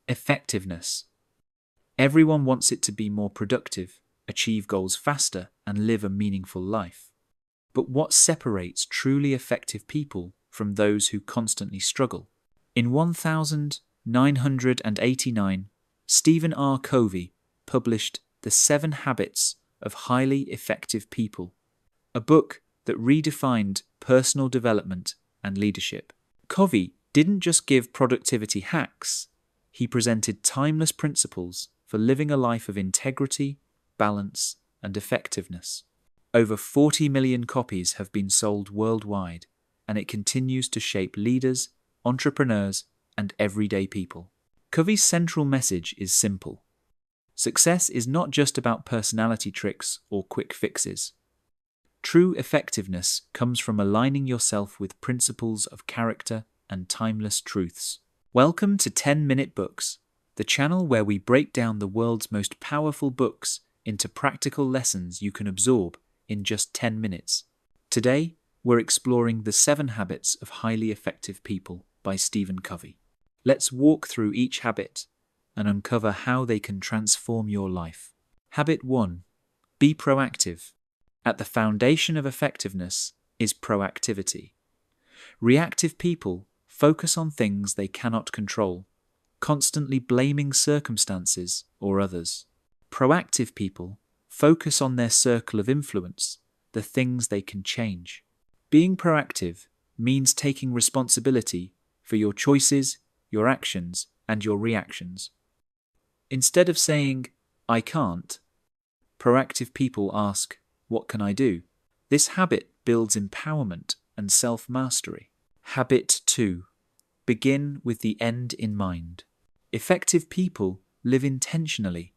Effectiveness. Everyone wants it to be more productive, achieve goals faster, and live a meaningful life. But what separates truly effective people from those who constantly struggle? In 1989, Stephen R. Covey published The 7 Habits of Highly Effective People, a book that redefined personal development and leadership. Covey didn't just give productivity hacks, he presented timeless principles for living a life of integrity, balance, and effectiveness. Over 40 million copies have been sold worldwide, and it continues to shape leaders, entrepreneurs, and everyday people. Covey's central message is simple. Success is not just about personality tricks or quick fixes. True effectiveness comes from aligning yourself with principles of character and timeless truths. Welcome to 10-Minute Books, the channel where we break down the world's most powerful books into practical lessons you can absorb in just 10 minutes. Today, we're exploring The 7 Habits of Highly Effective People by Stephen Covey. Let's walk through each habit and uncover how they can transform your life. Habit 1. Be proactive. At the foundation of effectiveness is proactivity. Reactive people focus on things they cannot control, constantly blaming circumstances or others. Proactive people focus on their circle of influence, the things they can change. Being proactive means taking responsibility for your choices, your actions, and your reactions. Instead of saying, "I can't," proactive people ask, "What can I do?" This habit builds empowerment and self-mastery. Habit 2. Begin with the end in mind. Effective people live intentionally.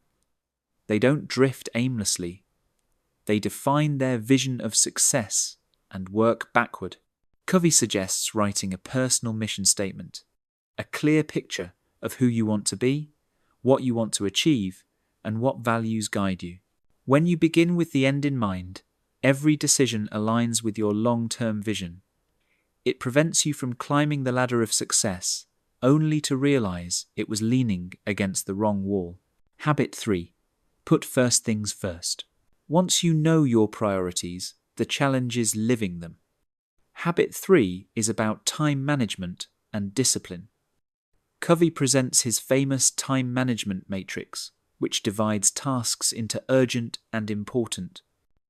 They don't drift aimlessly. They define their vision of success and work backward. Covey suggests writing a personal mission statement, a clear picture of who you want to be, what you want to achieve, and what values guide you. When you begin with the end in mind, every decision aligns with your long-term vision. It prevents you from climbing the ladder of success, only to realize it was leaning against the wrong wall. Habit 3. Put first things first. Once you know your priorities, the challenge is living them. Habit 3 is about time management and discipline. Covey presents his famous time management matrix, which divides tasks into urgent and important.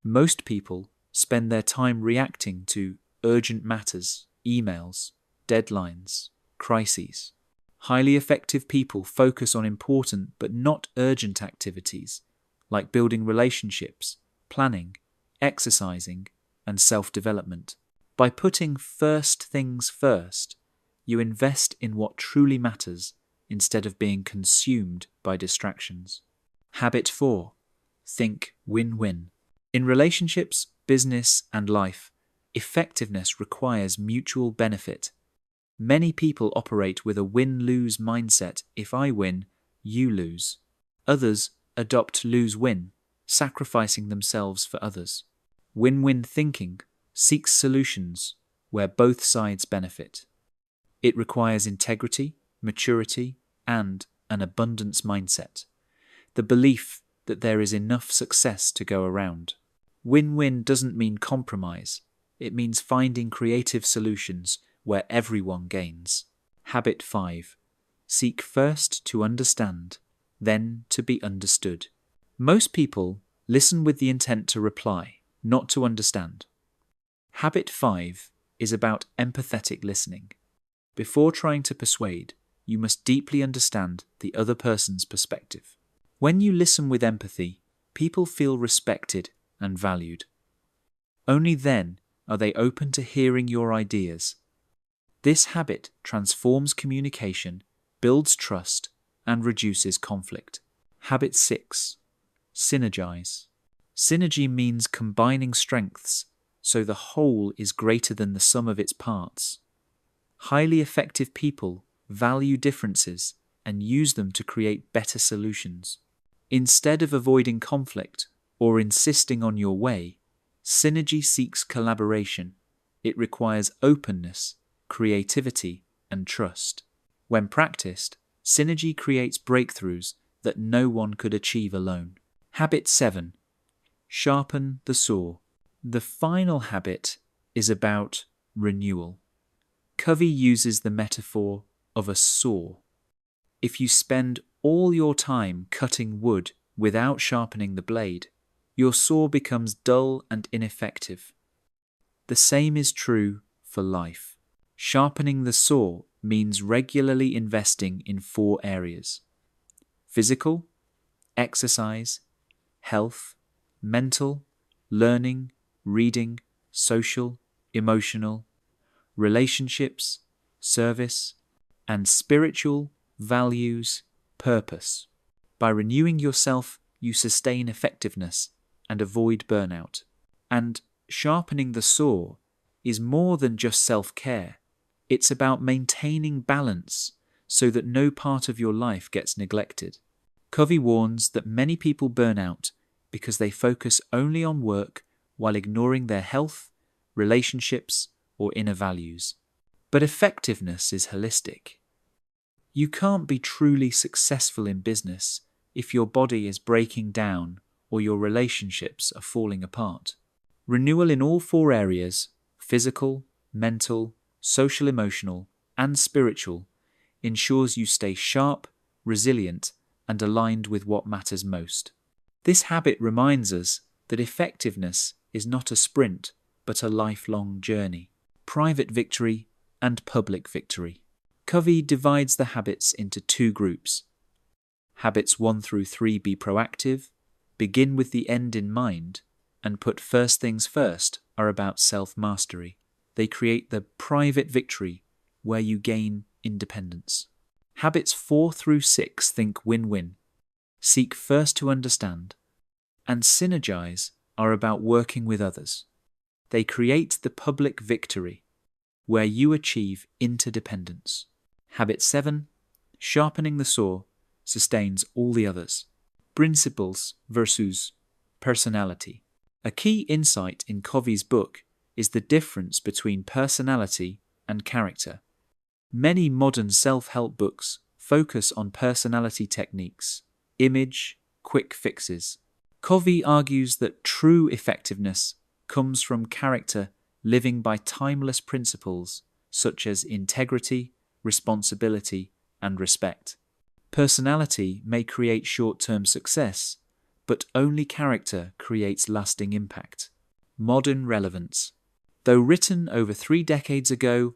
Most people spend their time reacting to urgent matters, emails, deadlines, crises. Highly effective people focus on important but not urgent activities, like building relationships, planning, exercising, and self-development. By putting first things first, you invest in what truly matters instead of being consumed by distractions. Habit 4. Think win-win. In relationships, business, and life, effectiveness requires mutual benefit. Many people operate with a win-lose mindset. If I win, you lose. Others adopt lose-win, sacrificing themselves for others. Win-win thinking seeks solutions where both sides benefit. It requires integrity, maturity, and an abundance mindset. The belief that there is enough success to go around. Win-win doesn't mean compromise. It means finding creative solutions where everyone gains. Habit 5. Seek first to understand, then to be understood. Most people listen with the intent to reply, not to understand. Habit 5 is about empathetic listening. Before trying to persuade, you must deeply understand the other person's perspective. When you listen with empathy, people feel respected and valued. Only then are they open to hearing your ideas. This habit transforms communication, builds trust, and reduces conflict. Habit 6. Synergize. Synergy means combining strengths so the whole is greater than the sum of its parts. Highly effective people value differences and use them to create better solutions. Instead of avoiding conflict or insisting on your way, synergy seeks collaboration. It requires openness, creativity, and trust. When practiced, Synergy creates breakthroughs that no one could achieve alone. Habit 7. Sharpen the saw. The final habit is about renewal. Covey uses the metaphor of a saw. If you spend all your time cutting wood without sharpening the blade, your saw becomes dull and ineffective. The same is true for life. Sharpening the saw means regularly investing in 4 areas: physical, exercise, health, mental, learning, reading, social, emotional, relationships, service, and spiritual, values, purpose. By renewing yourself, you sustain effectiveness and avoid burnout. And sharpening the saw is more than just self-care. It's about maintaining balance so that no part of your life gets neglected. Covey warns that many people burn out because they focus only on work while ignoring their health, relationships, or inner values. But effectiveness is holistic. You can't be truly successful in business if your body is breaking down or your relationships are falling apart. Renewal in all 4 areas, physical, mental, social, emotional, and spiritual, ensures you stay sharp, resilient, and aligned with what matters most. This habit reminds us that effectiveness is not a sprint, but a lifelong journey. Private victory and public victory. Covey divides the habits into 2 groups. Habits 1 through 3 be proactive, begin with the end in mind, and put first things first are about self-mastery. They create the private victory where you gain independence. Habits 4 through 6 think win-win, seek first to understand, and synergize are about working with others. They create the public victory where you achieve interdependence. Habit 7, sharpening the saw, sustains all the others. Principles versus personality. A key insight in Covey's book is the difference between personality and character. Many modern self-help books focus on personality techniques, image, quick fixes. Covey argues that true effectiveness comes from character living by timeless principles such as integrity, responsibility, and respect. Personality may create short-term success, but only character creates lasting impact. Modern relevance. Though written over 3 decades ago,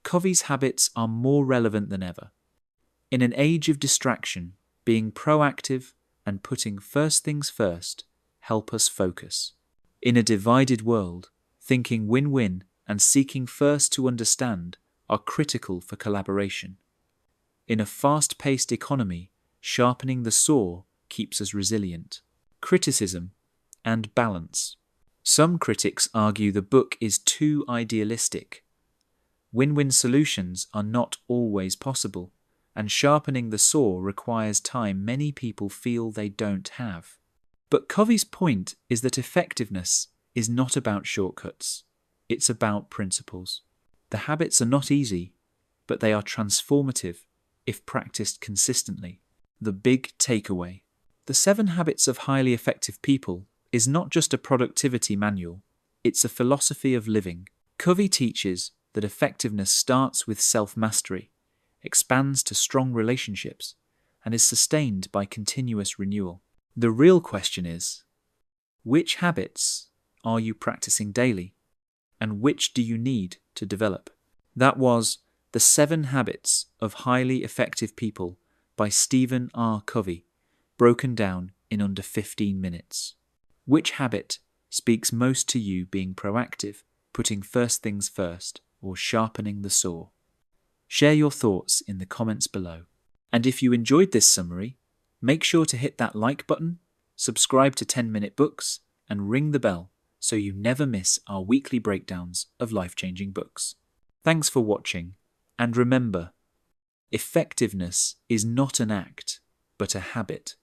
Covey's habits are more relevant than ever. In an age of distraction, being proactive and putting first things first help us focus. In a divided world, thinking win-win and seeking first to understand are critical for collaboration. In a fast-paced economy, sharpening the saw keeps us resilient. Criticism and balance. Some critics argue the book is too idealistic. Win-win solutions are not always possible, and sharpening the saw requires time many people feel they don't have. But Covey's point is that effectiveness is not about shortcuts. It's about principles. The habits are not easy, but they are transformative if practiced consistently. The big takeaway. The 7 Habits of Highly Effective People is not just a productivity manual, it's a philosophy of living. Covey teaches that effectiveness starts with self-mastery, expands to strong relationships, and is sustained by continuous renewal. The real question is, which habits are you practicing daily, and which do you need to develop? That was The 7 Habits of Highly Effective People by Stephen R. Covey, broken down in under 15 minutes. Which habit speaks most to you, being proactive, putting first things first, or sharpening the saw? Share your thoughts in the comments below. And if you enjoyed this summary, make sure to hit that like button, subscribe to 10-Minute Books, and ring the bell so you never miss our weekly breakdowns of life-changing books. Thanks for watching, and remember, effectiveness is not an act, but a habit.